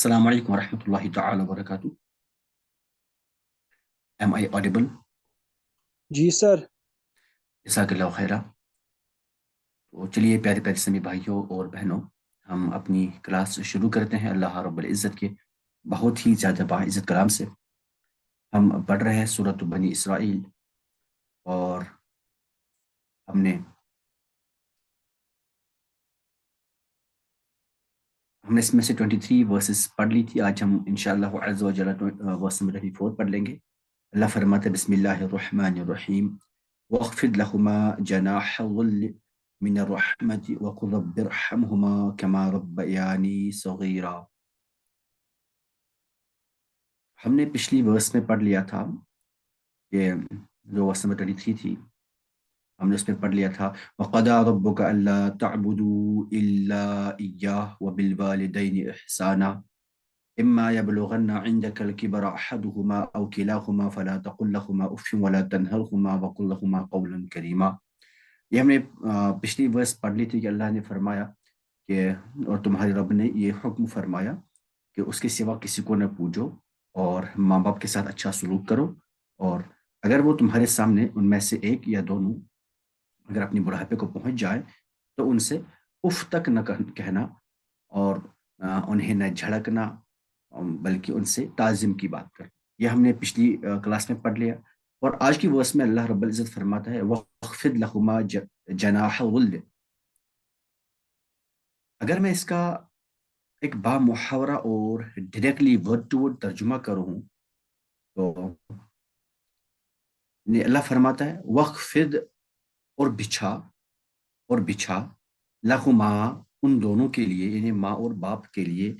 Assalamu alaikum warahmatullahi ta'ala wabarakatuh. Am I audible? جی سر. जज़ाकल्लाहु खैरा। तो चलिए प्यारे प्यारे सभी भाइयों और बहनों, हम अपनी क्लास शुरू करते हैं अल्लाह रब्बुल इज़्ज़त के बहुत ही ज़्यादा बाइज़्ज़त कलाम से। हम पढ़ रहे हैं सूरत बनी इसराइल और हमने हमने इसमें से 23 वर्सेस पढ़ ली थी। आज हम इंशाअल्लाह अज़्ज़ व जल्ल वर्स नंबर 24 पढ़ लेंगे। अल्लाह फरमाते हैं बिस्मिल्लाहिर्रहमानिर्रहीम वख्फिद लहुमा जनाहल मिनर रहमति वक़ुल रब्बिरहमहुमा कमा रब्बयानी सगीरा। हमने पिछली वर्स में पढ़ लिया था कि जो वर्स नंबर 23 थी, हमने उसमें पढ़ लिया था वक़दा रब्बुका अल्ला तअबुदू इल्ला इय्याहु व बिल वालिदैनि इहसाना इम्मा यबलुगन्ना इंदकल किबरा अहदुहुमा औ किलाहुमा फला तकुल लहुमा उफ़्फ़िन वला तनहरहुमा वक़ुल लहुमा क़ौलन करीमा। ये हमने पिछली वर्स पढ़ ली थी कि अल्लाह ने फरमाया कि और तुम्हारे रब ने ये हुक्म फरमाया कि उसके सिवा किसी को न पूजो और माँ बाप के साथ अच्छा सलूक करो, और अगर वो तुम्हारे सामने उनमें से एक या दोनों अगर अपनी बुढ़ापे को पहुंच जाए तो उनसे उफ तक न कहना और उन्हें न झड़कना, बल्कि उनसे ताज़िम की बात कर। ये हमने पिछली क्लास में पढ़ लिया। और आज की वर्स में अल्लाह रब्बुल इज़्ज़त फरमाता है वख़्फ़िद लहुमा जनाह गुल्ल। अगर मैं इसका एक बामुहावरा और डायरेक्टली वर्ड टू वर्ड तर्जुमा करूँ तो अल्लाह फरमाता है वक़्फ़िद, और बिछा, और बिछा, लहुमा, उन दोनों के लिए यानी माँ और बाप के लिए,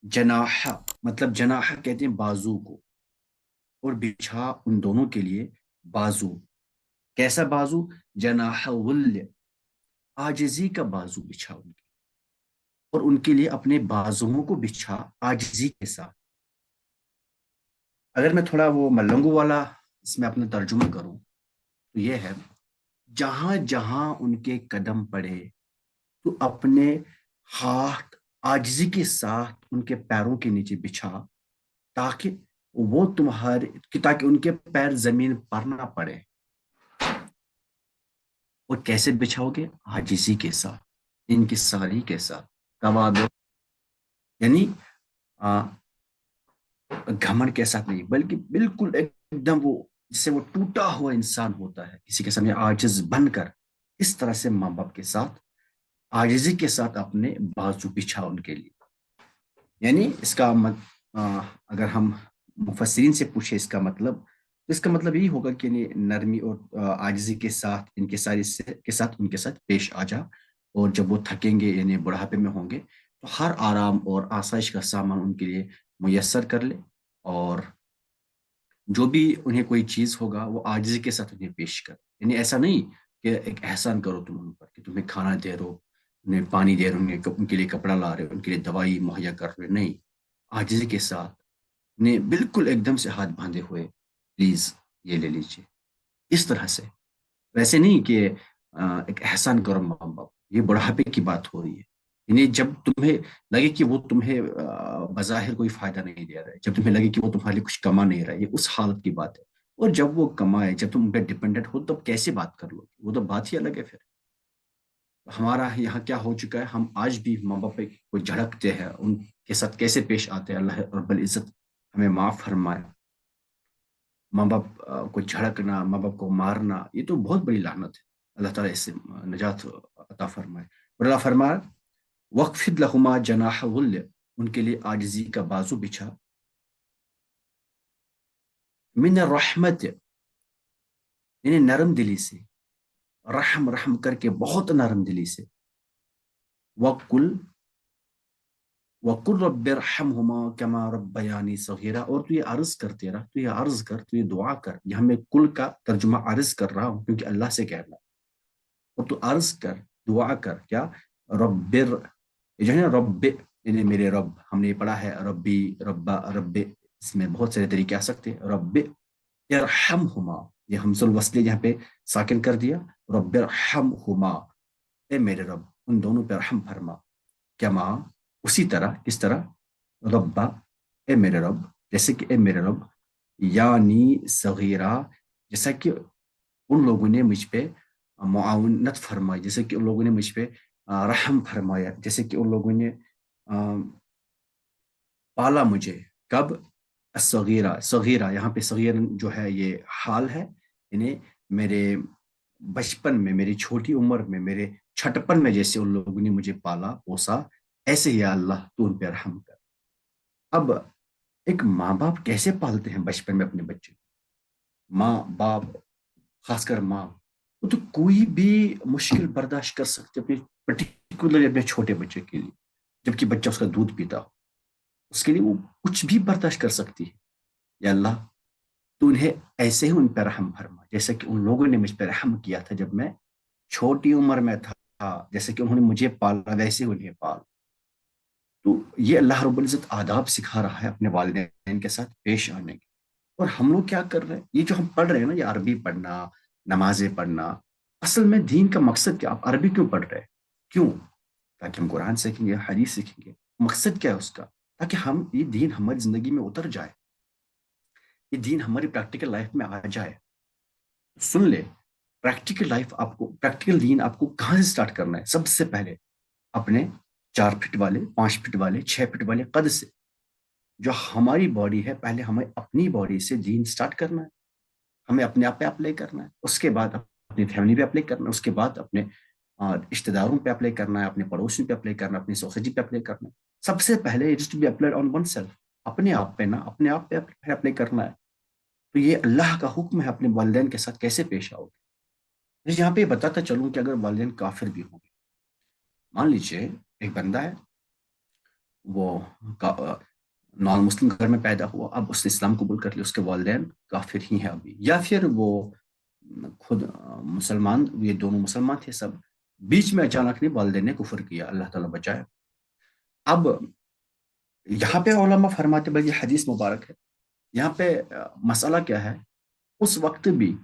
जनाह मतलब जनाह कहते हैं बाजू को, और बिछा उन दोनों के लिए बाजू। कैसा बाजू? जनाह वुल्य, आजिजी का बाजू बिछा उनके, और उनके लिए अपने बाजुओं को बिछा आजिजी के साथ। अगर मैं थोड़ा वो मलंगू वाला इसमें अपना तर्जुमा करूं तो ये है जहां जहां उनके कदम पड़े तो अपने हाथ आजिजी के साथ उनके पैरों के नीचे बिछा, ताकि वो तुम्हारे ताकि उनके पैर जमीन पर ना पड़े। और कैसे बिछाओगे? आजिजी के साथ, इनकी सारी के साथ, तवादो यानी आ, घमंड के साथ नहीं, बल्कि बिल्कुल एकदम वो जिससे वो टूटा हुआ इंसान होता है किसी के सामने आजिज बनकर, इस तरह से माँ बाप के साथ आजिजी के साथ अपने बाजू बिछा उनके लिए। यानी इसका अगर हम मुफस्सिरीन से पूछे इसका मतलब, तो इसका मतलब यही होगा कि यानी नरमी और आजिजी के साथ इनके सारी के साथ उनके साथ पेश आ जा, और जब वो थकेंगे यानी बुढ़ापे में होंगे तो हर आराम और आसाइश का सामान उनके लिए मुयस्सर कर ले, और जो भी उन्हें कोई चीज़ होगा वो आजिज़ी के साथ उन्हें पेश कर। यानी ऐसा नहीं कि एक एहसान करो तुम उन पर कि तुम्हें खाना दे रहे हो, उन्हें पानी दे रहे हो, उनके लिए कपड़ा ला रहे हो, उनके लिए दवाई मुहैया कर रहे हो, नहीं, आजिज़ी के साथ उन्हें बिल्कुल एकदम से हाथ बांधे हुए, प्लीज़ ये ले लीजिए, इस तरह से। वैसे नहीं कि एक एहसान करो माँ बाप, ये बुढ़ापे की बात हो रही है। इन्हें जब तुम्हें लगे कि वो तुम्हें बज़ाहिर कोई फायदा नहीं दे रहा है, जब तुम्हें लगे कि वो तुम्हारे लिए कुछ कमा नहीं रहा है, ये उस हालत की बात है। और जब वो कमाए, जब तुम उन पर डिपेंडेंट हो, तब कैसे बात कर लो, वो तो बात ही अलग है फिर। हमारा यहाँ क्या हो चुका है, हम आज भी माँ बाप को झड़कते हैं, उनके साथ कैसे पेश आते हैं, अल्लाह रब्बुल इज़्ज़त हमें माफ़ फरमाए। माँ बाप को झड़कना, माँ बाप को मारना, ये तो बहुत बड़ी लानत है। अल्लाह ताला इससे निजात अता फरमाए। और अल्लाह फरमाए वक़्फ़िद लहुमा जनाह गुल्ल, उनके लिए आजिज़ी का बाजू बिछा, मिन रहमत यानी नरम दिली से, रहम रहम करके बहुत नरम दिली से, वकुल वकुल रब्बिरहमहुमा कमा रब्बयानी सगीरा। और तू ये अर्ज करते रह, तू ये अर्ज कर, तू ये दुआ कर। यहाँ मैं कुल का तर्जुमा अर्ज कर रहा हूँ क्योंकि अल्लाह से कह रहा हूँ। और तू अर्ज कर, दुआ कर, क्या? रब्बिर, ये जो है ना रब्बे यानी मेरे रब, हमने ये पढ़ा है रब्बी, रब्बा, रब्बे, इसमें बहुत सारे तरीके आ सकते हैं। रब्बे इरहमहुमा, ये हमजुल वस्ले यहाँ पे साकिन कर दिया, रब्बिरहमहुमा, ए मेरे रब, उन दोनों पे रहम फरमा। کما اسی طرح، کس طرح، ربا اے میرے رب، جیسے کہ اے میرے رب، یعنی صغیرہ، جیسا کہ ان لوگوں نے مجھ پہ معاونت فرمائی، جیسے کہ ان لوگوں نے مجھ پہ رحم فرمایا، جیسے کہ ان لوگوں نے پالا مجھے، کب، صغیرہ، صغیرہ یہاں پہ صغیر جو ہے یہ حال ہے، یعنی میرے بچپن میں، میری چھوٹی عمر میں، میرے چھٹپن میں جیسے ان لوگوں نے مجھے پالا پوسا، ایسے ہی یا اللہ تو ان پہ رحم کر۔ اب ایک ماں باپ کیسے پالتے ہیں بچپن میں اپنے بچے کو؟ ماں باپ، خاص کر ماں، وہ تو کوئی بھی مشکل برداشت کر سکتے اپنے، پرٹیکولرلی اپنے چھوٹے بچے کے لیے، جبکہ بچہ اس کا دودھ پیتا ہو، اس کے لیے وہ کچھ بھی برداشت کر سکتی ہے۔ یا اللہ تو انہیں ایسے ہی ان پہ رحم فرما، جیسے کہ ان لوگوں نے مجھ پہ رحم کیا تھا جب میں چھوٹی عمر میں تھا، جیسے کہ انہوں نے مجھے پالا ویسے ہی انہیں پال۔ تو یہ اللہ رب العزت آداب سکھا رہا ہے اپنے والدین کے ساتھ پیش آنے کے۔ اور ہم لوگ کیا کر رہے ہیں؟ یہ جو ہم پڑھ رہے ہیں نا، یہ عربی پڑھنا، نمازیں پڑھنا، اصل میں دین کا مقصد کیا؟ آپ عربی کیوں پڑھ رہے ہیں؟ کیوں؟ تاکہ ہم قرآن سیکھیں گے، حدیث سیکھیں گے۔ مقصد کیا ہے اس کا؟ تاکہ ہم یہ دین ہماری زندگی میں اتر جائے، یہ دین ہماری پریکٹیکل لائف میں آ جائے۔ سن لے، پریکٹیکل لائف آپ کو، پریکٹیکل دین آپ کو کہاں سے سٹارٹ کرنا ہے؟ سب سے پہلے اپنے 4 فٹ والے، 5 فٹ والے، 6 فٹ والے قد سے، جو ہماری باڈی ہے، پہلے ہمیں اپنی باڈی سے دین سٹارٹ کرنا ہے، ہمیں اپنے آپ پہ اپلائی کرنا ہے، اس کے بعد اپنی فیملی پہ اپلائی کرنا ہے، اس کے بعد اپنے رشتے داروں پہ اپلائی کرنا ہے، اپنے پڑوسیوں پہ اپلائی کرنا ہے، اپنی سوسائٹی پہ اپلائی کرنا ہے۔ سب سے پہلے it to be applied on oneself, اپنے آپ پہ نا، اپنے آپ پہ اپلائی کرنا ہے۔ تو یہ اللہ کا حکم ہے اپنے والدین کے ساتھ کیسے پیش آؤ گے۔ یہاں پہ بتاتا چلوں کہ اگر والدین کافر بھی ہوں گے، مان لیجیے ایک بندہ ہے، وہ نان مسلم گھر میں پیدا ہوا، اب اس نے اسلام قبول کر لیا، اس کے والدین کافر ہی ہیں ابھی، یا پھر وہ خود مسلمان، یہ دونوں مسلمان تھے سب، بیچ میں اچانک نے والدین نے کفر کیا، اللہ تعالیٰ بچائے۔ اب یہاں پہ علماء فرماتے، بھائی یہ حدیث مبارک ہے، یہاں پہ مسئلہ کیا ہے؟ اس وقت بھی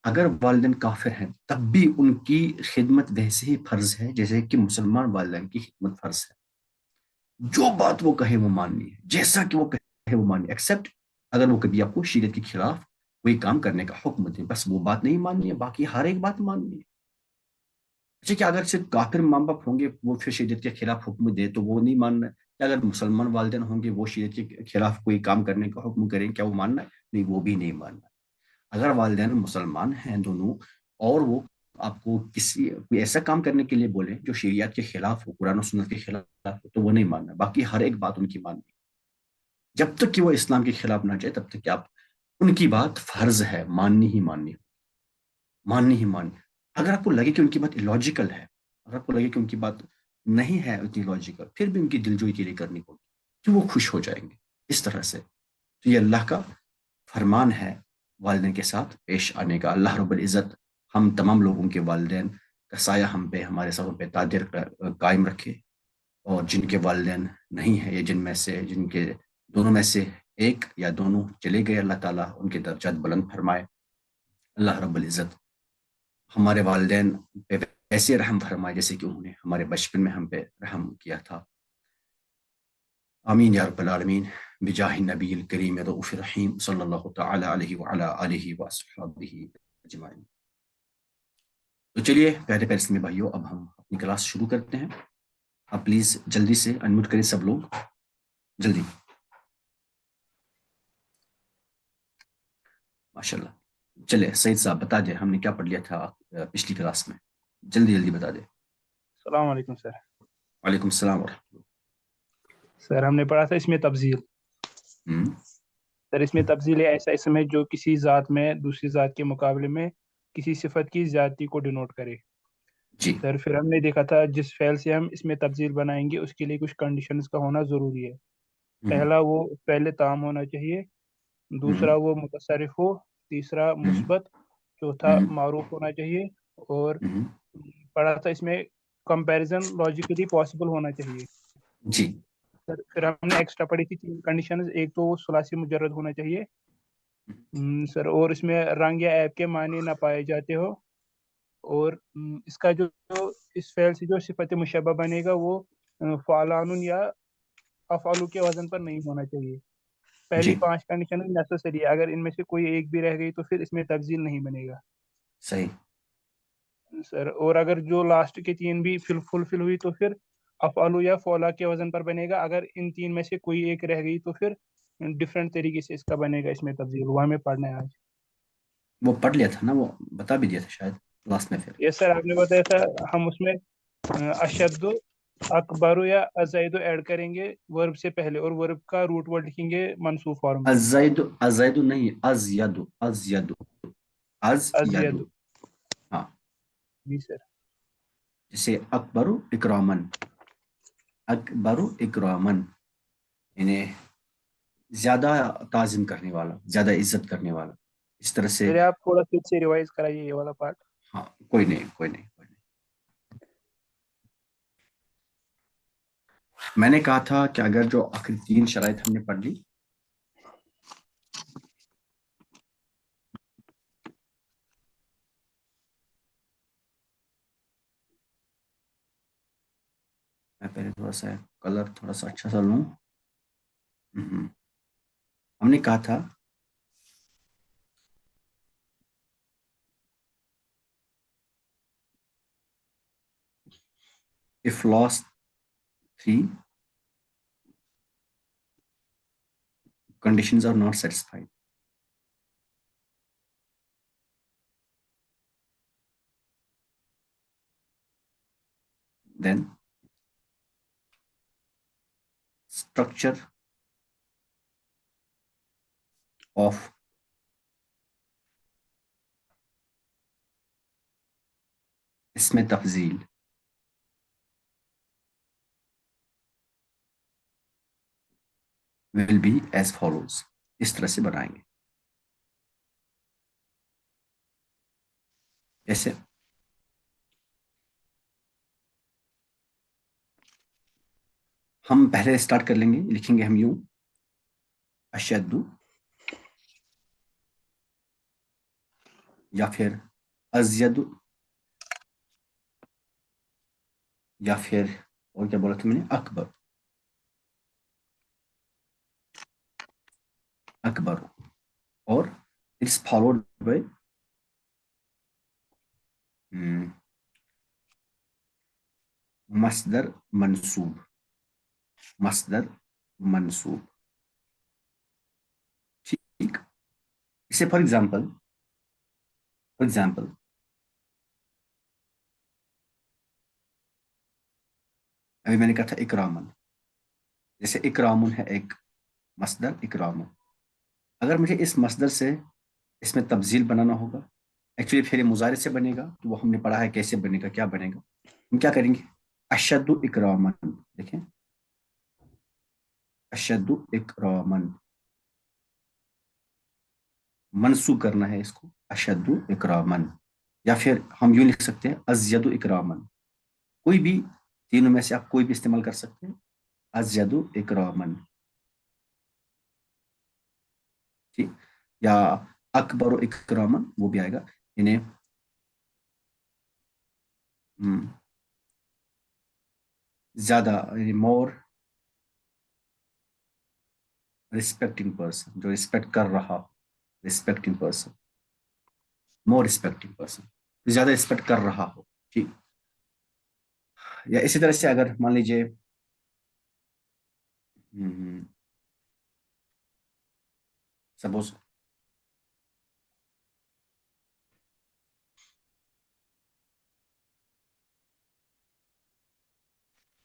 اگر والدین کافر ہیں تب بھی ان کی خدمت ویسے ہی فرض ہے جیسے کہ مسلمان والدین کی خدمت فرض ہے۔ جو بات وہ کہے وہ ماننی ہے، جیسا کہ وہ کہے وہ ماننی ہے، ایکسپٹ اگر وہ کبھی آپ کو شریعت کے خلاف کوئی کام کرنے کا حکم دے، بس وہ بات نہیں ماننی ہے، باقی ہر ایک بات ماننی ہے۔ اچھا، کہ اگر صرف کافر ماں باپ ہوں گے وہ پھر شریعت کے خلاف حکم دے تو وہ نہیں ماننا ہے؟ کہ اگر مسلمان والدین ہوں گے وہ شریعت کے خلاف کوئی کام کرنے کا حکم کریں، کیا وہ ماننا ہے؟ نہیں، وہ بھی نہیں ماننا ہے۔ اگر والدین مسلمان ہیں دونوں، اور وہ آپ کو کسی کوئی ایسا کام کرنے کے لیے بولیں جو شریعت کے خلاف ہو، قرآن و سنت کے خلاف ہو، تو وہ نہیں ماننا، باقی ہر ایک بات ان کی ماننی۔ جب تک کہ وہ اسلام کے خلاف نہ جائے تب تک کہ آپ، ان کی بات فرض ہے، ماننی ہی ماننی، ماننی ہی ماننی۔ اگر آپ کو لگے کہ ان کی بات illogical ہے، اگر آپ کو لگے کہ ان کی بات نہیں ہے اتنی لاجیکل، پھر بھی ان کی دلجوئی کے لیے کرنی ہوگی کہ وہ خوش ہو جائیں گے اس طرح سے۔ تو یہ اللہ کا فرمان ہے والدین کے ساتھ پیش آنے کا۔ اللہ رب العزت ہم تمام لوگوں کے والدین کا سایہ ہم پہ، ہمارے سروں پہ تاجر قائم رکھے، اور جن کے والدین نہیں ہیں، یا جن میں سے، جن کے دونوں میں سے ایک یا دونوں چلے گئے، اللہ تعالیٰ ان کے درجات بلند فرمائے۔ اللہ رب العزت ہمارے والدین پہ ایسے رحم فرمائے جیسے کہ انہوں نے ہمارے بچپن میں ہم پہ رحم کیا تھا۔ آمین یا رب العالمین، بجاہ النبی الکریم رؤوف الرحیم صلی اللہ تعالی علیہ وعلی آلہ وصحبہ اجمعین۔ تو چلیے پیارے پیارے اسلامی بھائیوں، اب ہم اپنی کلاس شروع کرتے ہیں۔ آپ پلیز جلدی سے انمیوٹ کریں سب لوگ، جلدی، ماشاءاللہ۔ چلے سعید صاحب بتا دیں ہم نے کیا پڑھ لیا تھا پچھلی کلاس میں، جلدی جلدی بتا دیں۔ السلام علیکم سر۔ وعلیکم السلام ورحمۃ سر ہم نے پڑھا تھا اس میں تبذیل۔ اللہ۔ سر اس میں تبذیل ایسا اسم ہے جو کسی ذات میں دوسری ذات کے مقابلے میں کسی صفت کی زیادتی کو ڈینوٹ کرے۔ جی، سر پھر ہم نے دیکھا تھا جس فعل سے ہم اس میں تبذیل بنائیں گے اس کے لیے کچھ کنڈیشنز کا ہونا ضروری ہے۔ پہلا وہ فعل تام ہونا چاہیے، دوسرا وہ متصرف ہو، تیسرا مثبت، چوتھا معروف ہونا چاہیے، اور پڑھا تھا اس میں کمپیریزن لاجیکلی پاسبل ہونا چاہیے۔ جی، پھر ہم نے ایکسٹرا پڑھی تھی 3 کنڈیشنز، ایک تو وہ ثلاثی مجرد ہونا چاہیے سر، اور اس میں رنگ یا عیب کے معنی نہ پائے جاتے ہو، اور اس کا جو اس فعل سے جو صفت مشبہ بنے گا وہ फालानुन या अफालू के वजन पर नहीं होना चाहिए। पहली जी 5 कंडीशन नेसेसरी है, अगर इनमें से कोई एक भी रह गई तो फिर इसमें तब्दील नहीं बनेगा सही। सर। और अगर जो लास्ट की 3 भी फुलफिल हुई तो फिर अफालू या फौला के वजन पर बनेगा। अगर इन 3 में से कोई एक रह गई तो फिर डिफरेंट तरीके से इसका बनेगा, इसमें तब्दील। वो हमें पढ़ना है आज। वो पढ़ लिया था ना, वो बता भी दिया था शायद क्लास में फिर। ये सर आपने बताया था, हम उसमें अशद्दु, अकबरू या अजैदु ऐड करेंगे वर्ब से पहले, और वर्ब का रूट वर्ड लिखेंगे मंसूब फॉर्म में। अजैदु, अजैदु नहीं, अजयदु, अजयदु, अजयदु। अजयदु। हाँ। जी सर। जैसे अकबरु इकरामन, अकबरु इकरामन, इन्हें ज्यादा ताजिम करने वाला, ज्यादा इज्जत करने वाला, इस तरह से। चलिए आप थोड़ा फिर से रिवाइज कराइए ये वाला पार्ट। हाँ, कोई नहीं, कोई नहीं, कोई नहीं। मैंने कहा था कि अगर जो आखिरी 3 शराइत हमने पढ़ ली, मैं पहले थोड़ा सा कलर थोड़ा सा अच्छा सा लूं। हमने कहा था if last 3 conditions are not satisfied, then structure of इसमें Tafzeel will be as follows, इस तरह से बनाएंगे। जैसे हम पहले स्टार्ट कर लेंगे, लिखेंगे हम यूं, अशद्दु, या फिर अजयदु, या फिर और क्या बोला था मैंने, अकबर, अकबर। और इट्स फॉलोड बाय मसदर मंसूब, मसदर मंसूब। ठीक। इसे फॉर एग्जाम्पल अभी मैंने कहा था इकरामन। जैसे इकरामुन है एक मसदर, इकरामुन। अगर मुझे इस मसदर से इसमें तब्दील बनाना होगा, एक्चुअली फिर मुजारे से बनेगा, तो वो हमने पढ़ा है कैसे बनेगा, क्या बनेगा। हम क्या करेंगे, अशद्दु इकरामन, देखें, अशद्दु इकरामन, मनसूब करना है इसको, अशद्दु इकरामन। या फिर हम यूं लिख सकते हैं, अजयदु इकरामन। कोई भी तीनों में से आप कोई भी इस्तेमाल कर सकते हैं, अजयदु इकरामन। ठीक। या अकबर इकरामन, वो भी आएगा। इन्हें ज्यादा, मोर रिस्पेक्टिंग पर्सन, जो रिस्पेक्ट कर रहा हो, रिस्पेक्टिंग पर्सन, मोर रिस्पेक्टिंग पर्सन, ज्यादा रिस्पेक्ट कर रहा हो। ठीक। या इसी तरह से अगर मान लीजिए सपोज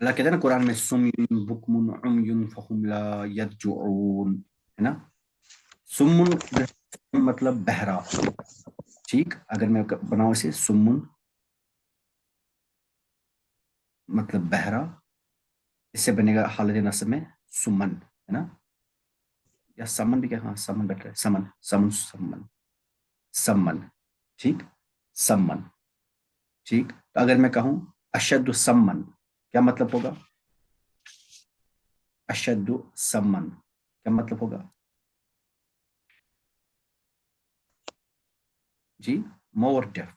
अल्लाह कहते हैं ना कुरान में, सुम्युन बुकमुन उम्युन फहुम ला यरजुऊन, है ना। सुम्मुन मतलब बहरा। ठीक। अगर मैं बनाऊं इसे, सुम्मुन मतलब बहरा, इससे बनेगा हालत नस्ब में सुमन, है ना। या समन भी क्या, हाँ समन बेटर है, समन, समन, समन, समन। ठीक। सम्मन। ठीक। तो अगर मैं कहूं अशद सम्मन, क्या मतलब होगा, अशद सम्मन क्या मतलब होगा जी, मोर डेफ,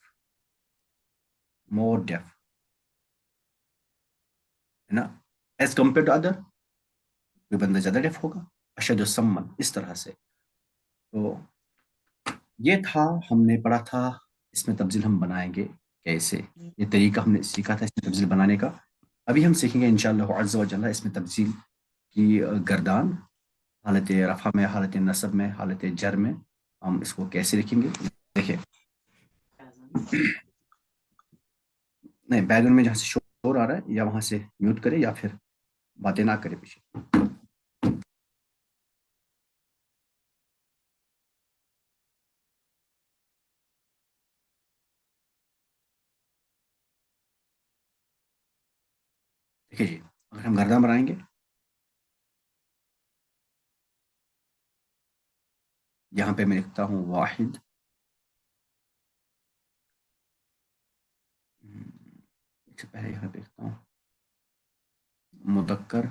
मोर डेफ, है ना। एज कम्पेयर टू अदर, कोई बंदा ज्यादा डेफ होगा, अशद सम्मन, इस तरह से। तो ये था, हमने पढ़ा था इसमें तब्दील हम बनाएंगे कैसे, ये तरीका हमने सीखा था इसमें तब्दील बनाने का। अभी हम सीखेंगे इंशाअल्लाह अज़्ज़ व जल्ला इसमें तब्दील की गर्दान, हालत रफ़ा में, हालत नसब में, हालत जर में हम इसको कैसे लिखेंगे। देखिए, नहीं बैकग्राउंड में जहाँ से शोर आ रहा है या वहां से म्यूट करे या फिर बातें ना करे पीछे। देखिए जी, अगर हम गर्दन बनाएंगे, यहाँ पे मैं लिखता हूँ वाहिद, इससे पहले यहाँ पे लिखता हूँ मुदक्कर।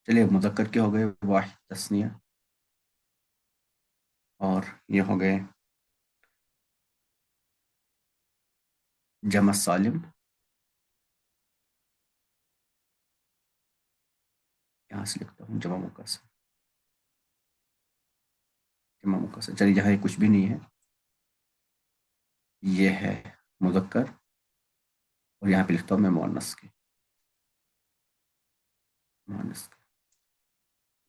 चलिए, मुदक्कर के हो गए वाहिद तस्निया, और ये हो गए जमा सालिम। यहाँ से लिखता हूँ जमा मुकस्सर, जमा मुकस्सर। चलिए, यहाँ ये कुछ भी नहीं है, ये है मुदक्कर, और यहाँ पे लिखता हूँ मैं मुअन्नस के, मुअन्नस के।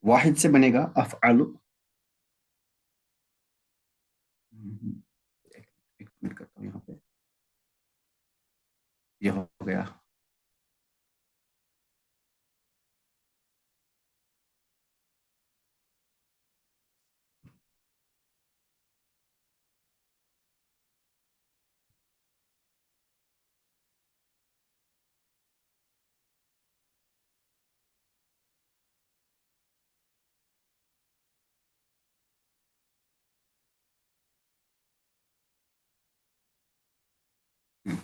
वाहिद से बनेगा अफ़अलु, एक मिनट करता हूँ यहाँ पे, ये हो गया। हम्म,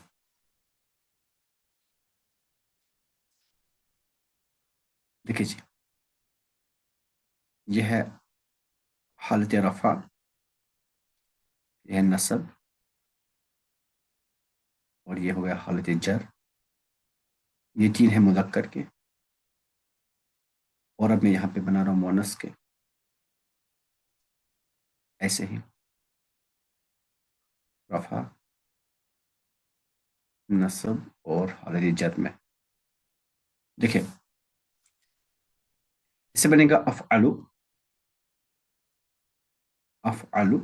देखिए जी, ये है हालत रफ़ा, ये है नसब, और ये हो गया हालत जर। ये तीन है मुदक्कर के, और अब मैं यहाँ पे बना रहा हूँ मुअन्नस के, ऐसे ही रफ़ा, नसब और हालत जर में। देखिए, इससे बनेगा अफ़अलु, अफ़अलु,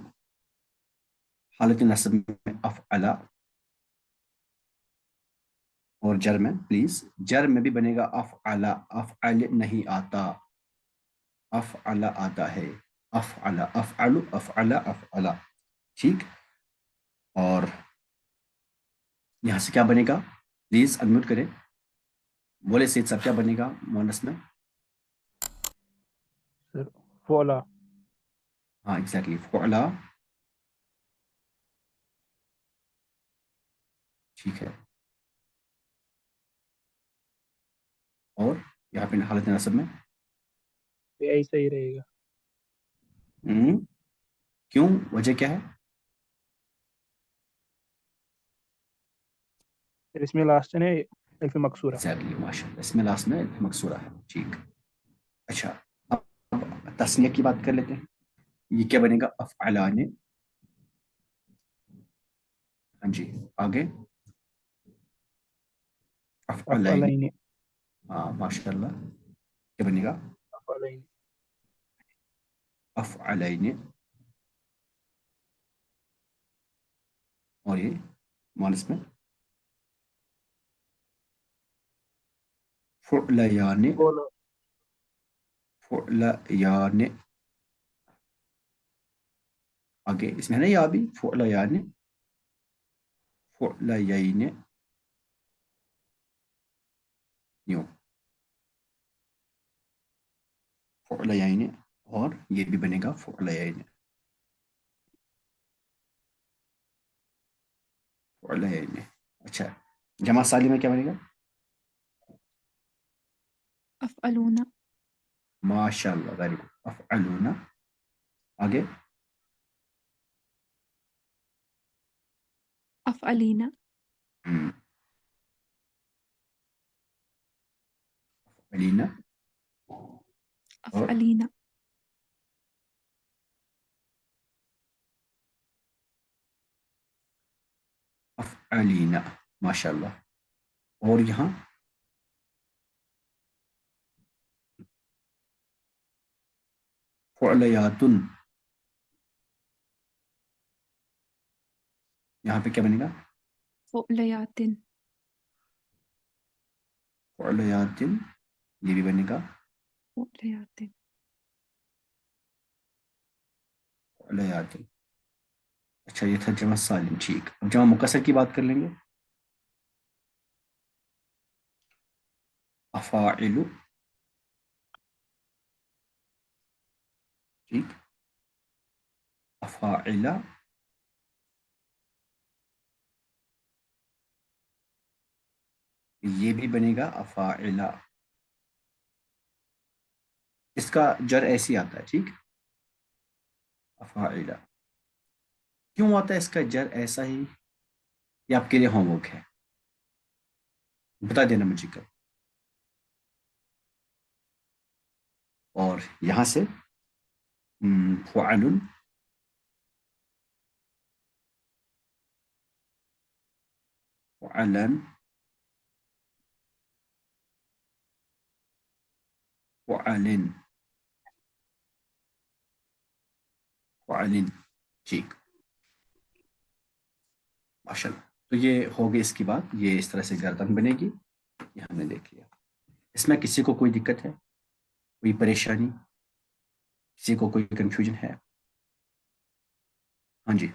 हालत नसब में अफ़अला, और जर में, प्लीज जर में भी बनेगा अफ़अला, अफ़अल नहीं आता, अफ़अला आता है, अफ़अला, अफ़अलु, अफ़अला, अफ़अला, ठीक। और यहाँ से क्या बनेगा, प्लीज अनम्यूट करें, बोले से सब क्या बनेगा मुअन्नस में। सर फोला। हाँ एग्जैक्टली, फ़ुअला, ठीक है। और यहाँ पे हालत नसब में, यही सही रहेगा क्यों, वजह क्या है। सर, इसमें लास्ट है अल्फ मकसूरा। एग्जैक्टली, माशाल्लाह, इसमें लास्ट में मकसूरा है, ठीक। अच्छा, अब तस्निया की बात कर लेते हैं, ये क्या बनेगा अफ़अलाने। हाँ जी, आगे अफ़अलैन। अफ़अलैन, हाँ माशाल्लाह, क्या बनेगा अफ़अलैन, अफ़अलैन, और ये मुअन्नस में फ़ुअलयाने, फोला। फ़ुअलयाने। आगे इसमें है ना या भी फ़ुअलयाने, फ़ुअलयैने, यूं फ़ुअलयैने, और ये भी बनेगा फ़ुअलयैने, फ़ुअलयैने। अच्छा, जमा सालिम में क्या बनेगा, अफ़अलूना, माशाल्लाह, वेरी गुड, अफ़अलूना। आगे अफ़अलीना, हम्म, अलीना और अफअलीना, अफअलीना, माशाल्लाह। और यहाँ फ़ुअलयातुन, यहाँ पे क्या बनेगा? फ़ुअलयातिन, फ़ुअलयातिन, ये भी बनेगा फ़ुअलयातिन, फ़ुअलयातिन। अच्छा, ये था जमा सालिम, ठीक। अब जमा मुकस्सर की बात कर लेंगे। अफ़ाइलु, ठीक। अफ़ाइला, ये भी बनेगा अफ़ाइला। इसका जर ऐसे ही आता है, ठीक। अफ़ाइला क्यों आता है इसका जर ऐसा ही? ये आपके लिए होमवर्क है, बता देना मुझे कब। और यहाँ से फ़ुअलुन, फ़ुअलन, फ़ुअलिन, फ़ुअलिन, ठीक, माशाल्लाह। तो ये हो गई इसकी बात, ये इस तरह से गर्दन बनेगी, ये हमने देख लिया। इसमें किसी को कोई दिक्कत है, कोई परेशानी, किसी को कोई कंफ्यूजन हाँ जी,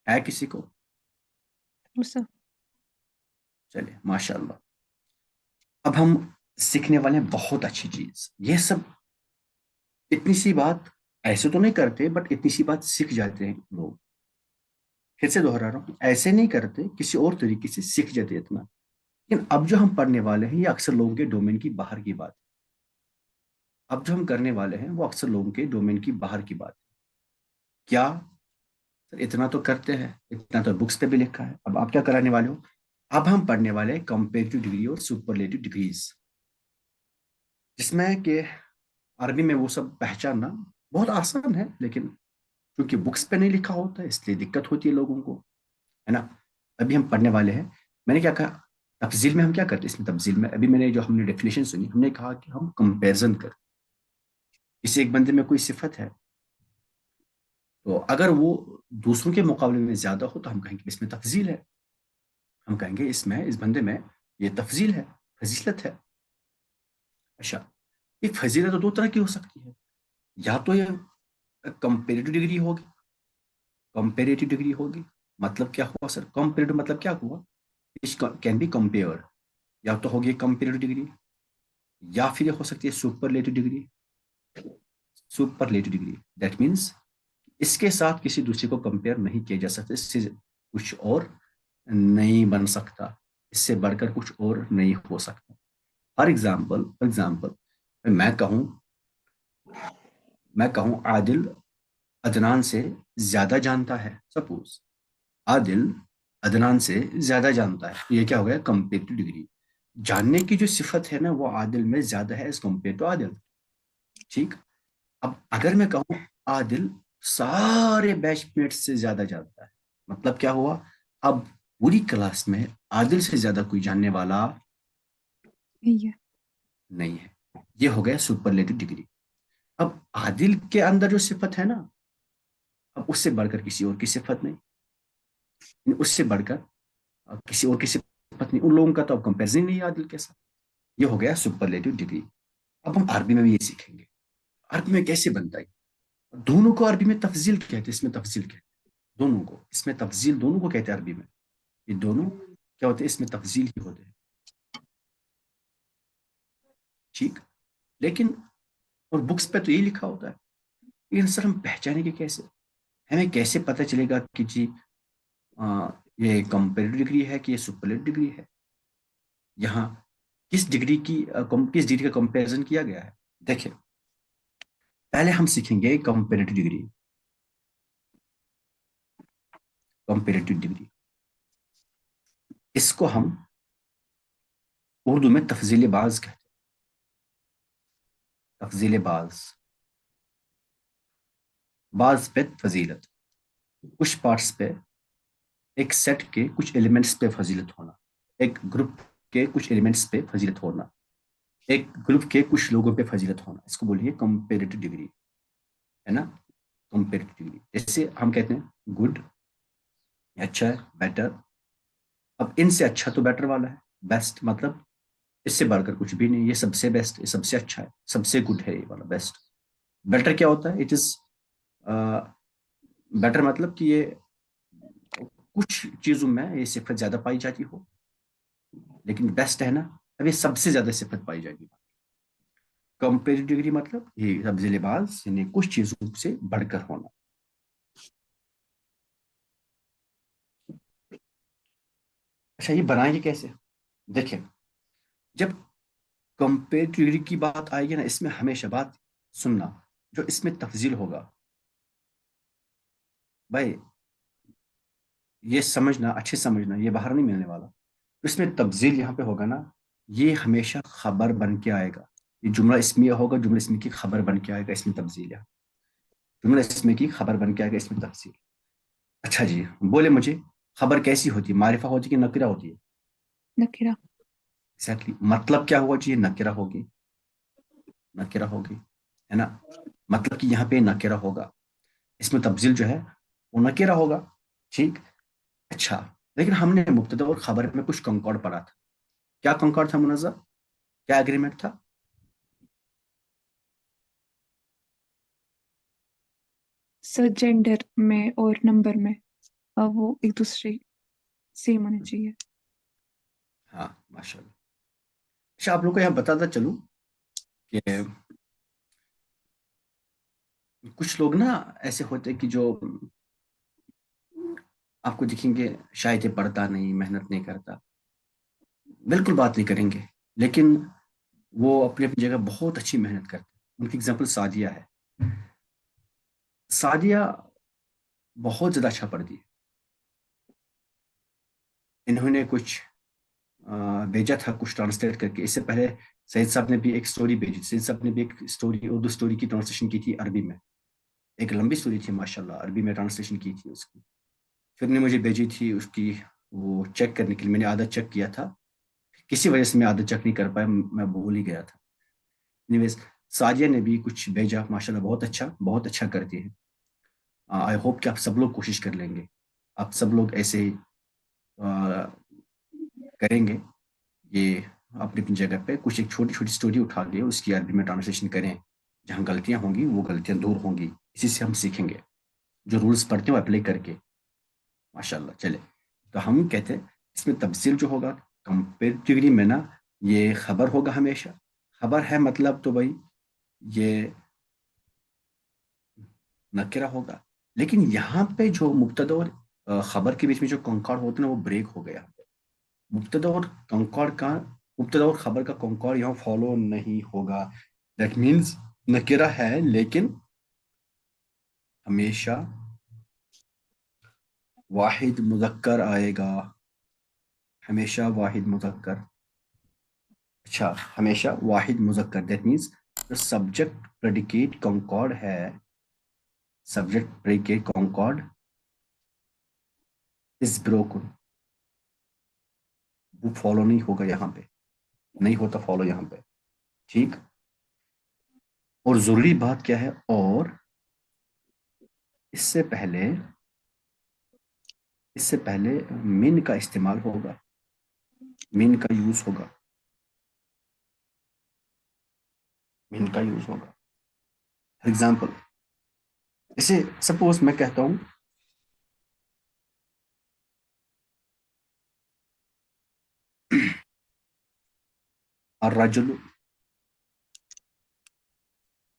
है किसी को? मुसा, चलिए माशाल्लाह। अब हम सीखने वाले हैं बहुत अच्छी चीज। ये सब इतनी सी बात ऐसे तो नहीं करते, बट इतनी सी बात सीख जाते हैं लोग। फिर से दोहरा रहा हूँ, ऐसे नहीं करते, किसी और तरीके से सीख जाते हैं इतना। लेकिन अब जो हम पढ़ने वाले हैं, ये अक्सर लोगों के डोमेन की बाहर की बात है। अब जो हम करने वाले हैं वो अक्सर लोगों के डोमेन की बाहर की बात है। क्या सर, इतना तो करते हैं, इतना तो बुक्स पे भी लिखा है। अब आप क्या कराने वाले हो? अब हम पढ़ने वाले हैं कंपेरेटिव डिग्री और सुपरलेटिव डिग्रीज, जिसमें कि अरबी में वो सब पहचानना बहुत आसान है, लेकिन क्योंकि बुक्स पे नहीं लिखा होता है इसलिए दिक्कत होती है लोगों को, है ना। अभी हम पढ़ने वाले हैं। मैंने क्या कहा, तफजील में हम क्या करते हैं? इसमें तफजील में अभी मैंने जो हमने डेफिनेशन सुनी, हमने कहा कि हम कंपैरिजन कर, किसी एक बंदे में कोई सिफत है, तो अगर वो दूसरों के मुकाबले में ज्यादा हो तो हम कहेंगे इसमें तफजील है। हम कहेंगे इसमें, इस बंदे में ये तफजील है, फजीलत है। अच्छा, ये फजीलत तो दो तरह की हो सकती है। या तो ये कंपेरेटिव डिग्री होगी, कंपेरेटिव डिग्री होगी, मतलब क्या हुआ सर? कंपेरेटिव मतलब क्या हुआ? It can be compare. या तो होगी कंपेरेटिव डिग्री, या फिर ये हो सकती है superlative degree. Superlative degree that means इसके साथ किसी दूसरे को कंपेयर नहीं किया जा सकता, इससे कुछ और नहीं बन सकता, इससे बढ़कर कुछ और नहीं हो सकता। फॉर एग्जाम्पल मैं कहूं, आदिल अदनान से ज्यादा जानता है, सपोज आदिल अदनान से ज्यादा जानता है, तो ये क्या हो गया? Comparative degree. जानने की जो सिफत है ना, वो आदिल में ज्यादा है एज कम्पेयर टू आदिल, ठीक। अब अगर मैं कहूँ आदिल सारे बैचमेट से ज्यादा जानता है, मतलब क्या हुआ? अब पूरी क्लास में आदिल से ज्यादा कोई जानने वाला नहीं है, नहीं है। ये हो गया सुपरलेटिव डिग्री। अब आदिल के अंदर जो सिफत है ना, अब उससे बढ़कर किसी और की सिफत नहीं, उससे बढ़कर किसी और की सिफत नहीं, उन लोगों का तो अब कंपेरिजन नहीं है आदिल के साथ। ये हो गया सुपरलेटिव डिग्री। अब हम अरबी में भी ये सीखेंगे, अरबी में कैसे बनता है। दोनों को अरबी में तफजील कहते हैं, इसमें तफजील कहते हैं दोनों को, इसमें तफजील दोनों को कहते हैं अरबी में। ये दोनों क्या होते हैं? इसमें तफजील ही होते हैं, ठीक। लेकिन और बुक्स पे तो यही लिखा होता है, लेकिन सर हम पहचानेंगे कैसे? हमें कैसे पता चलेगा कि जी ये कंपेरेटिव डिग्री है कि ये सुपरलेटिव डिग्री है? यहाँ किस डिग्री का कंपैरिजन किया गया है? देखिए, पहले हम सीखेंगे कंपेरेटिव डिग्री। कंपेरेटिव डिग्री इसको हम اردو میں تفضیل بعض کہتے ہیں. تفضیل بعض پہ فضیلت، کچھ پارٹس پہ، ایک سیٹ کے کچھ ایلیمنٹس پہ فضیلت ہونا، ایک گروپ کے کچھ ایلیمنٹس پہ فضیلت ہونا، ایک گروپ کے کچھ لوگوں پہ فضیلت ہونا، اس کو بولیے کمپیریٹو ڈگری، ہے نا. کمپیریٹو ڈگری جیسے ہم کہتے ہیں گڈ، اچھا ہے، بیٹر. اب ان سے اچھا تو بیٹر والا ہے، بیسٹ مطلب اس سے بڑھ کر کچھ بھی نہیں، یہ سب سے بیسٹ، یہ سب سے اچھا ہے، سب سے گڈ ہے یہ والا بیسٹ. بیٹر کیا ہوتا ہے؟ اٹ از بیٹر مطلب کہ یہ کچھ چیزوں میں یہ صفت زیادہ پائی جاتی ہو، لیکن بیسٹ ہے نا، اب یہ سب سے زیادہ صفت پائی جاتی ہے. کمپیریٹو ڈگری مطلب یہ تفضیل بعض یعنی کچھ چیزوں سے بڑھ کر ہونا. اچھا یہ بنائیں گے کیسے؟ دیکھیں، جب کمپیریٹو ڈگری کی بات آئے گی نا، اس میں ہمیشہ بات سننا، جو اس میں تفضیل ہوگا بھائی یہ سمجھنا، اچھے سمجھنا، یہ باہر نہیں ملنے والا. اس میں تفضیل یہاں پہ ہوگا نا، یہ ہمیشہ خبر بن کے آئے گا. یہ جملہ اسمیہ ہوگا، جملہ اسمیہ کی خبر بن کے آئے گا، اس میں تفضیل ہے. جملہ اسمیہ کی خبر بن کے آئے گا، اس میں تفصیل. اچھا جی بولے مجھے خبر کیسی ہوتی ہے؟ معرفہ ہوتی ہے کہ نکرہ ہوتی ہے؟ نکرہ. ایگزیکٹلی. مطلب کیا ہوا چاہیے؟ نکرہ ہوگی، نکرہ ہوگی، ہے نا. مطلب کہ یہاں پہ نکرہ ہوگا، اس میں تفضیل جو ہے وہ نکرہ ہوگا. ٹھیک. اچھا لیکن ہم نے مبتدا اور خبر میں کچھ کنکارڈ پڑھا تھا. کیا کنکارڈ تھا منظر؟ کیا اگریمنٹ تھا؟ سر جینڈر میں اور نمبر میں وہ ایک دوسرے سیم ہونے چاہیے. ہاں ماشاء اللہ. اچھا آپ لوگ کو یہاں بتاتا چلوں کہ کچھ لوگ نا ایسے ہوتے کہ جو آپ کو دکھیں گے شاید یہ پڑھتا نہیں، محنت نہیں کرتا، بالکل بات نہیں کریں گے، لیکن وہ اپنی اپنی جگہ بہت اچھی محنت کرتے ہیں. ان کی اگزامپل سعدیہ ہے. سعدیہ بہت زیادہ اچھا پڑھتی ہے. انہوں نے کچھ بھیجا تھا کچھ ٹرانسلیٹ کر کے. اس سے پہلے سید صاحب نے بھی ایک سٹوری بھیجی، سید صاحب نے بھی ایک سٹوری، اردو سٹوری کی ٹرانسلیشن کی تھی عربی میں. ایک لمبی سٹوری تھی ماشاءاللہ، عربی میں ٹرانسلیشن کی تھی اس کی. پھر نے مجھے بھیجی تھی اس کی وہ چیک کرنے کے لیے. میں نے آدھا چیک کیا تھا، کسی وجہ سے میں آدھا چیک نہیں کر پایا، میں بھول ہی گیا تھا. اینیویز سعدیہ نے بھی کچھ بھیجا ماشاءاللہ، بہت اچھا، بہت اچھا کرتی ہے. آئی ہوپ کہ آپ سب لوگ کوشش کر لیں گے، آپ سب لوگ ایسے ہی کریں گے. یہ اپنی اپنی جگہ پہ کچھ ایک چھوٹی چھوٹی سٹوری اٹھا کے اس کی عربی میں ٹرانسلیشن کریں. جہاں غلطیاں ہوں گی وہ غلطیاں دور ہوں گی، اسی سے ہم سیکھیں گے. جو رولز پڑھتے ہیں وہ اپلائی کر کے ماشاءاللہ. چلے تو ہم کہتے ہیں اس میں تفصیل جو ہوگا کمپیریٹو ڈگری میں نا، یہ خبر ہوگا ہمیشہ. خبر ہے مطلب تو بھائی یہ نکرہ ہوگا. لیکن یہاں پہ جو مبتدا اور خبر کے بیچ میں جو کنکارڈ ہوتے ہیں نا، وہ بریک ہو گیا. مبتدا اور کنکارڈ کا، مبتدا اور خبر کا کنکارڈ یہاں فالو نہیں ہوگا. دیٹ مینز نکرہ ہے لیکن ہمیشہ واحد مذکر آئے گا، ہمیشہ واحد مذکر. اچھا ہمیشہ واحد مذکر. دیٹ مینز جو سبجیکٹ پریڈیکیٹ کنکارڈ ہے، سبجیکٹ پریڈیکیٹ کنکارڈ از بروکن، وہ فالو نہیں ہوگا یہاں پہ، نہیں ہوتا فالو یہاں پہ. ٹھیک. اور ضروری بات کیا ہے، اور اس سے پہلے من کا استعمال ہوگا، من کا یوز ہوگا، من کا یوز ہوگا. فار ایگزامپل اسے سپوز میں کہتا ہوں الرجل،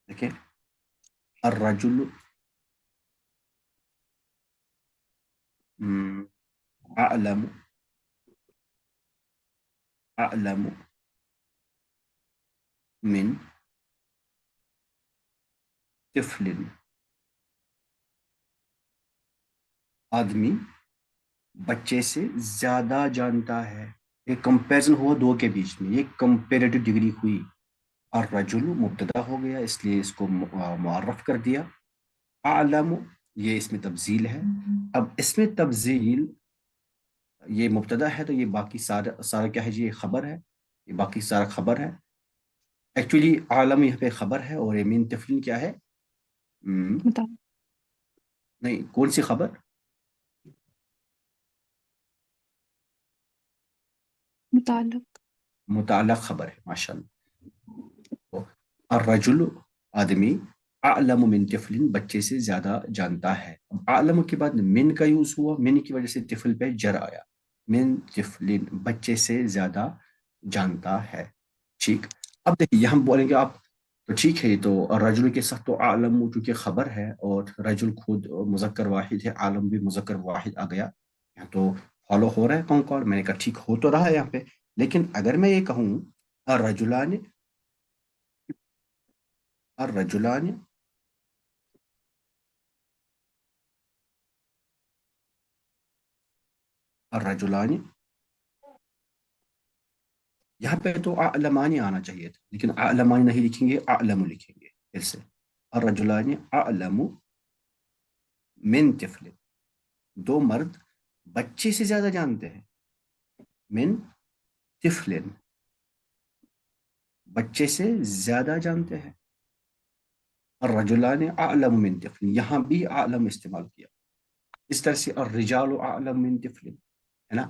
دیکھیں الرجل اعلم، اعلم من طفل. آدمی بچے سے زیادہ جانتا ہے، یہ कंपैरिजन हुआ दो के बीच में, ये कंपेरेटिव डिग्री हुई। और रजुल मुब्तदा हो गया इसलिए इसको मुआरफ कर दिया। आलम ये इसमें तब्जील है। अब इसमें तब्जील, ये मुब्तदा है तो ये बाकी सारा सारा क्या है जी, ये खबर है, ये बाकी सारा खबर है। एक्चुअली आलम यहाँ पे खबर है और ये मिन तफलीन क्या है? मुता नहीं, कौन सी खबर? मुताल्लिक। मुताल्लिक खबर है, माशाल्लाह। और रजुल आदमी, आलम मिन तिफलिन बच्चे से ज्यादा जानता है। अब आलम के बाद मिन का यूज हुआ, मिन की वजह से तिफल पे जर आया। मिन तिफलिन बच्चे से ज्यादा जानता है। ठीक। अब देखिए हम बोलेंगे आप, तो ठीक है, तो रजुल के साथ तो आलम चूंकि खबर है और रजुल खुद मुजक्कर वाहिद है, आलम भी मुजक्कर वाहिद आ गया। यहाँ तो फॉलो हो रहा है कौन कौन, मैंने कहा ठीक हो तो रहा है यहाँ पे। लेकिन अगर मैं ये कहूँ अर्रजुलान, अर्रजुलान, अर्रजुलान, यहाँ पे तो आलमानी आना चाहिए था, लेकिन आलमानी नहीं लिखेंगे, आलमु लिखेंगे फिर से। अर्रजुलान आलमु मिन तिफलिन, दो मर्द बच्चे से ज्यादा जानते हैं। मिन तिफलिन, बच्चे से ज्यादा जानते हैं। अर्रजुलान आलम मिन तिफलिन, यहाँ भी आलम इस्तेमाल किया। इस तरह से अर्रिजालु आलम मिन तिफलिन, है ना।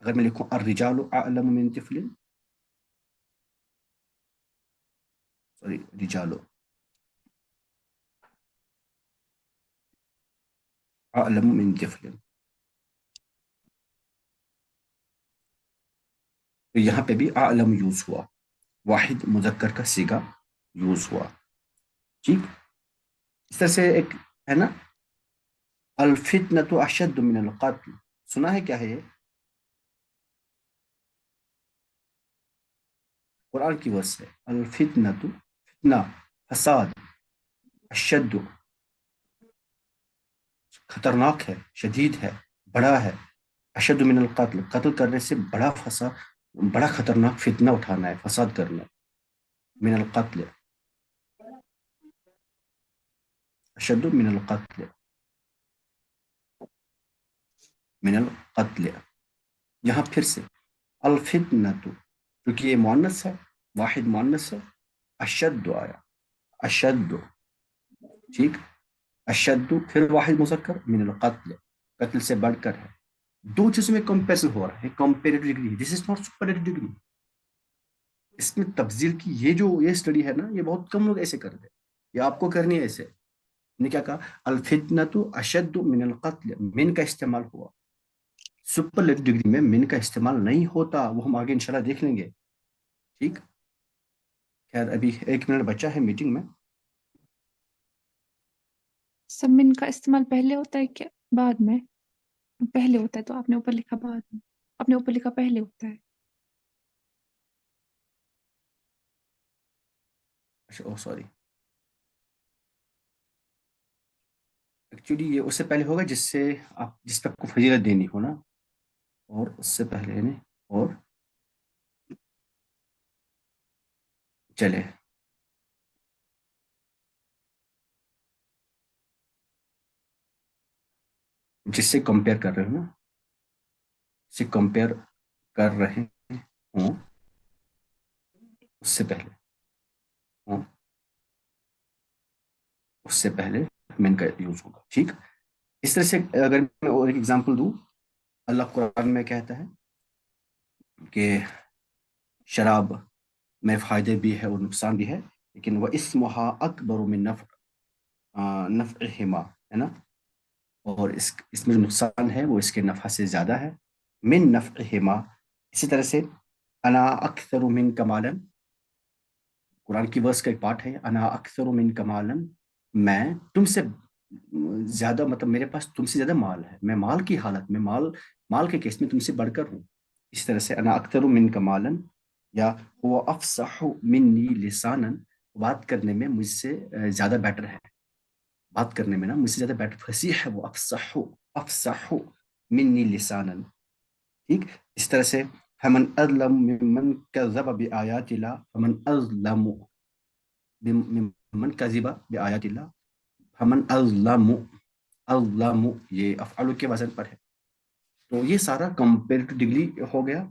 अगर मैं लिखूं अर्रिजालु आलम मिन तिफलिन, सॉरी रिजालु आलम मिन तिफलिन, तो यहाँ पे भी आलम यूज हुआ, वाहिद मुजक्कर का सिगा यूज हुआ। ठीक। इस तरह से एक है ना, अल फितनतु अशद्दु मिनल कत्ल, सुना है क्या है ये? कुरान की वर्स है। अल फितनतु, फितना फसाद, अशद्दु खतरनाक है, शदीद है, बड़ा है। अशद्दु मिनल कत्ल, कत्ल करने से बड़ा फसा, बड़ा खतरनाक फितना उठाना है, फसाद करना। मिनल कत्ल, अशद्दु मिनल कत्ल, मिनल कत्ल। यहाँ फिर से अल फितनतु, क्योंकि ये मुअन्नस है, वाहिद मुअन्नस है, अशद्दु आया, अशद्दु। ठीक। अशद्दु फिर वाहिद मुज़क्कर, मिनल कत्ल, कत्ल से बढ़कर है। दो चीजों में कंपेरिजन हो रहा है, comparative degree, this is not superlative degree. इसमें तब्दील की ये जो ये स्टडी है ना, ये बहुत कम लोग ऐसे करते हैं, ये आपको करनी है ऐसे। ने क्या कहा, अल फितनतु अशद्दु मिनल कत्ल, मिन का इस्तेमाल हुआ। सुपरलेटिव डिग्री में मिन का इस्तेमाल नहीं होता, वो हम आगे इंशाल्लाह देख लेंगे। ठीक। खैर अभी 1 मिनट बचा है मीटिंग में। सब में इनका इस्तेमाल पहले होता है क्या बाद में? पहले होता है तो आपने ऊपर लिखा बाद में, आपने ऊपर लिखा पहले होता है। अच्छा, ओह सॉरी, एक्चुअली ये उससे पहले होगा जिससे आप, जिस पे आपको फजीलत देनी हो ना, और उससे पहले ने, और चले, जिससे कंपेयर कर रहे हो ना, से कंपेयर कर रहे हो, उससे पहले हो, उससे पहले मेन का यूज होगा। ठीक। इस तरह से अगर मैं और एक एग्जांपल दूं, अल्लाह कुरान में कहता है कि शराब में फायदे भी है और नुकसान भी है, लेकिन वह इस्मुहा अकबर मिन नफ़इहिमा, है ना। और इसमें जो नुकसान है वो इसके नफ़ा से ज़्यादा है। मिन नफ़इहिमा। इसी तरह से अना अक्सर मिन कमालन, कुरान की वर्स का एक पार्ट है, अना अक्सर मिन कमालन, मैं तुमसे ज्यादा, मतलब मेरे पास तुमसे ज्यादा माल है, मैं माल की हालत में, माल माल के केस में तुमसे बढ़कर हूँ। इस तरह से अना अक्सर मिन कमालन, या हुवा अफसहु मिन्नी लिसानन, बात करने में मुझसे ज्यादा बेटर है, बात करने में ना मुझसे ज्यादा बेटर, फसीह है वो, अफसहु, अफसहु मिन्नी लिसानन। ठीक। इस तरह से فمن اظلم ممن كذب بآيات الله فمن اظلم ممن كذب بآيات الله فمن اظلم اظلم یہ افعال کے وزن پر ہے. تو یہ سارا کمپیریٹیولی ہو گیا.